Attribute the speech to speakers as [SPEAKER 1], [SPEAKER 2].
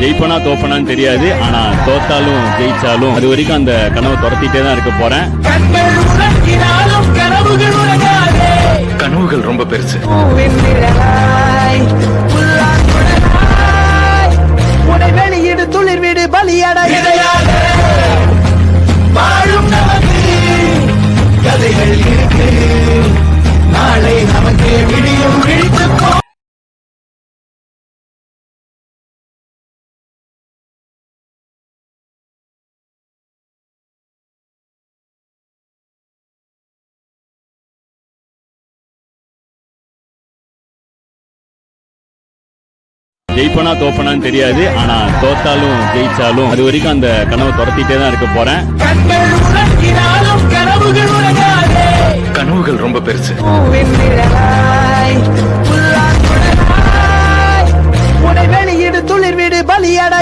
[SPEAKER 1] ஜெயிப்பனா தோப்பனான்னு தெரியாது, ஆனா தோத்தாலும் ஜெயிச்சாலும் அது வரைக்கும் அந்த கனவை துரத்திட்டே தான் இருக்க போறேன்.
[SPEAKER 2] கனவுகள் ரொம்ப பெருசு.
[SPEAKER 3] வெளியீடு துளிர் வீடு பலியட வாழும் நமக்கு கதைகள் இருக்கு, நாளை நமக்கு விடியும் விழித்துக்கோ.
[SPEAKER 1] ஜெயிப்பனா தோப்பனான்னு தெரியாது, ஆனா தோத்தாலும் ஜெயிச்சாலும் அது வரைக்கும் அந்த கனவை துரத்திட்டே தான் இருக்க போறேன்.
[SPEAKER 2] கனவுகள் ரொம்ப பெருசு.
[SPEAKER 3] வெளியீடு துளிர் வீடு பலியட